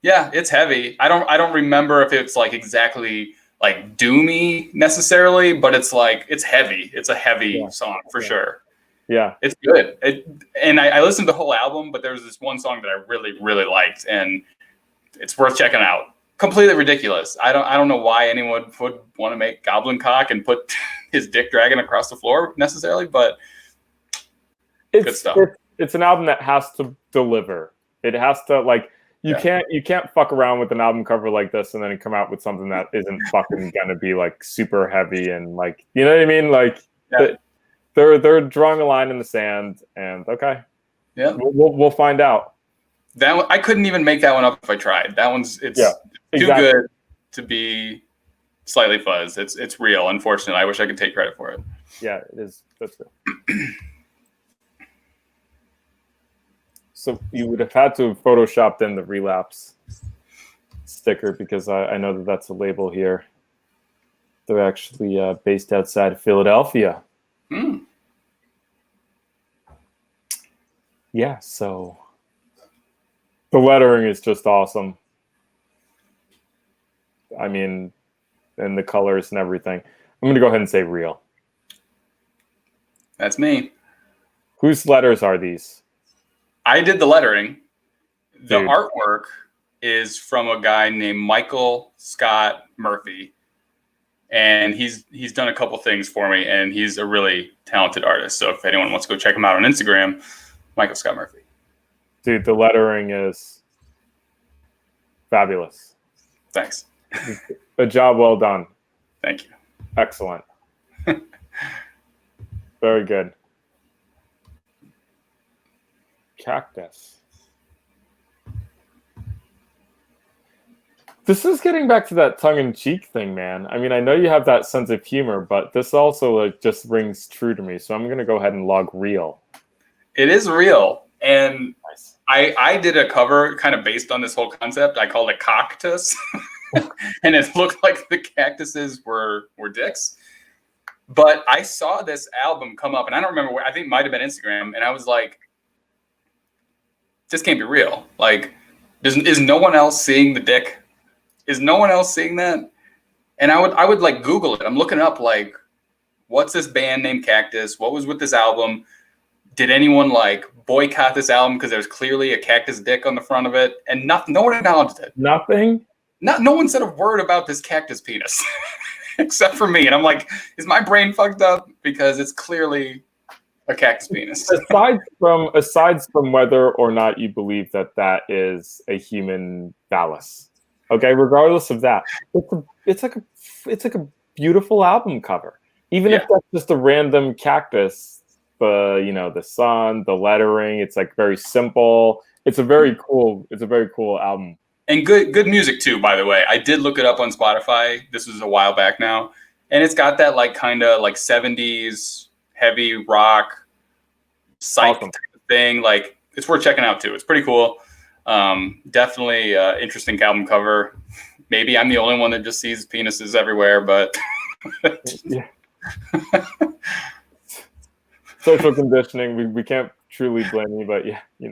Yeah, it's heavy. I don't remember if it's like exactly like doomy necessarily, but it's like it's heavy. It's a heavy song for sure. Yeah, it's good. And I listened to the whole album, but there was this one song that I really, really liked, and it's worth checking out. Completely ridiculous. I don't know why anyone would want to make Goblin Cock and put his dick dragging across the floor necessarily, but it's good stuff. It's an album that has to deliver. It has to like. You can't fuck around with an album cover like this and then come out with something that isn't fucking gonna be like super heavy and like, you know what I mean? Like they're drawing a line in the sand, and we'll find out. That one, I couldn't even make that one up if I tried. That one's too good to be Slightly Fuzzed. It's real. Unfortunately, I wish I could take credit for it. Yeah, it is. That's real. So you would have had to have photoshopped in the Relapse sticker, because I know that that's a label here. They're actually based outside of Philadelphia. Yeah, so the lettering is just awesome. I mean, and the colors and everything. I'm going to go ahead and say real. That's me. Whose letters are these? I did the lettering. The artwork is from a guy named Michael Scott Murphy. And he's done a couple things for me, and he's a really talented artist. So if anyone wants to go check him out on Instagram, Michael Scott Murphy. Dude, the lettering is fabulous. Thanks. A job well done. Thank you. Excellent. Very good. Cactus. This is getting back to that tongue-in-cheek thing, man. I mean, I know you have that sense of humor, but this also like just rings true to me. So I'm gonna go ahead and log real. It is real, and Nice. I did a cover kind of based on this whole concept. I called it Cactus, and it looked like the cactuses were dicks. But I saw this album come up, and I don't remember where. I think it might have been Instagram, and I was like, "This can't be real. Like, is no one else seeing the dick? Is no one else seeing that?" And I would like Google it. I'm looking up like, what's this band named Cactus? What was with this album? Did anyone like boycott this album because there's clearly a cactus dick on the front of it? And no one acknowledged it. Nothing. No one said a word about this cactus penis. Except for me. And I'm like, is my brain fucked up? Because it's clearly a cactus penis. aside from whether or not you believe that is a human phallus, okay, regardless of that, it's like a beautiful album cover. Even if that's just a random cactus, the sun, the lettering, it's like very simple. It's a very cool album. And good music too, by the way. I did look it up on Spotify. This was a while back now. And it's got that like kind of like 70s heavy rock psych Awesome. type of thing. Like it's worth checking out too. It's pretty cool. Definitely interesting album cover. Maybe I'm the only one that just sees penises everywhere, but Yeah. Social conditioning. We can't truly blame you, but yeah, you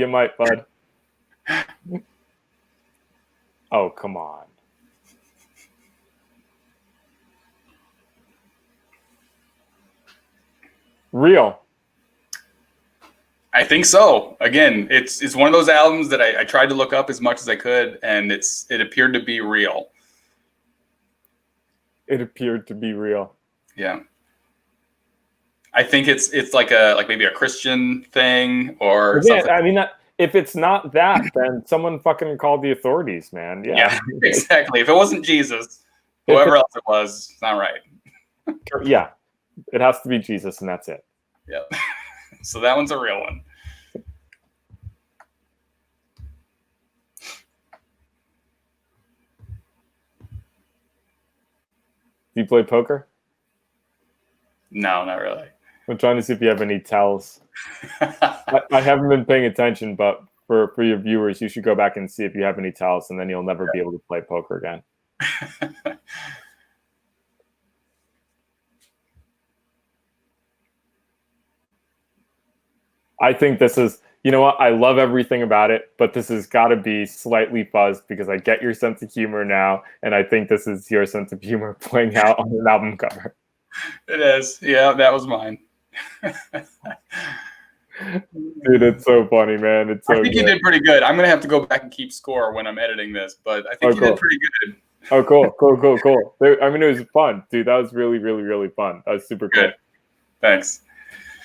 might, bud. Oh, come on. Real. I think so. Again, it's one of those albums that I tried to look up as much as I could, and it appeared to be real. It appeared to be real. Yeah. I think it's like maybe a Christian thing or something. I mean, if it's not that, then someone fucking called the authorities, man. Yeah, exactly. If it wasn't Jesus, whoever else it was, it's not right. Yeah, it has to be Jesus, and that's it. Yep. So that one's a real one. Do you play poker? No, not really. I'm trying to see if you have any tells. I haven't been paying attention, but for your viewers, you should go back and see if you have any tells, and then you'll never be able to play poker again. I think this is, you know what? I love everything about it, but this has got to be slightly fuzzed because I get your sense of humor now, and I think this is your sense of humor playing out on an album cover. It is. Yeah, that was mine. Dude, it's so funny, man. It's so I think good. you did pretty good. I'm going to have to go back and keep score when I'm editing this, but I think you did pretty good. Oh, cool. I mean, it was fun, dude. That was really, really, really fun. That was super cool. Good. Thanks.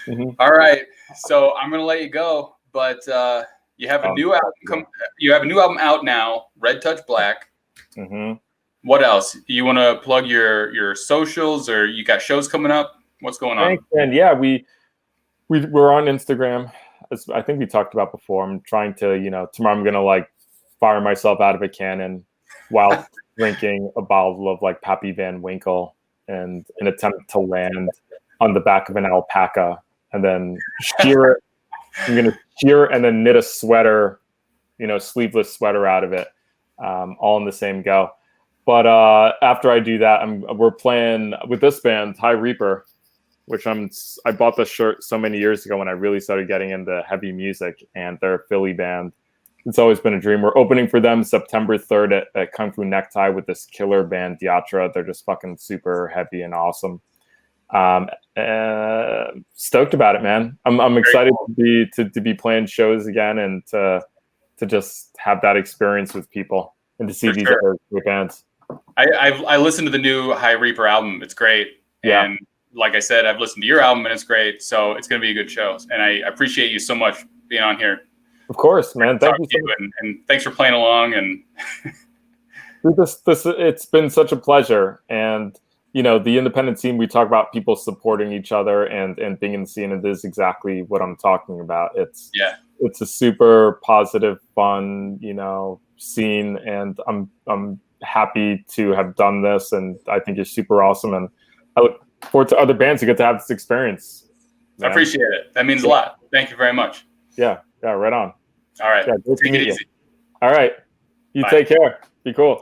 Mm-hmm. All right. So I'm going to let you go, but you have a new album. You have a new album out now, Red Touch Black. Mm-hmm. What else? You want to plug your socials, or you got shows coming up? What's going on? Thanks, and yeah, we're on Instagram, as I think we talked about before. I'm trying to, tomorrow I'm gonna like fire myself out of a cannon while drinking a bottle of like Pappy Van Winkle and an attempt to land on the back of an alpaca and then shear it. I'm gonna shear and then knit a sweater, sleeveless sweater out of it, all in the same go. But after I do that, we're playing with this band, High Reaper, which I bought this shirt so many years ago when I really started getting into heavy music, and they're a Philly band. It's always been a dream. We're opening for them September 3rd at Kung Fu Necktie with this killer band, Diatra. They're just fucking super heavy and awesome. Stoked about it, man. I'm excited to be playing shows again and to just have that experience with people and to see these other bands. I listened to the new High Reaper album. It's great. Yeah. And like I said, I've listened to your album and it's great. So it's going to be a good show. And I appreciate you so much being on here. Of course, man. Thank you so much. And thanks for playing along. And it's been such a pleasure. And the independent scene, we talk about people supporting each other and being in the scene, and this is exactly what I'm talking about. It's a super positive, fun, scene, and I'm happy to have done this, and I think you're super awesome, and I look forward to other bands who get to have this experience. Man. I appreciate it. That means a lot. Thank you very much. Yeah, right on. All right. Yeah, great to Take meet it you. easy. All right. You Bye. take care. Be cool.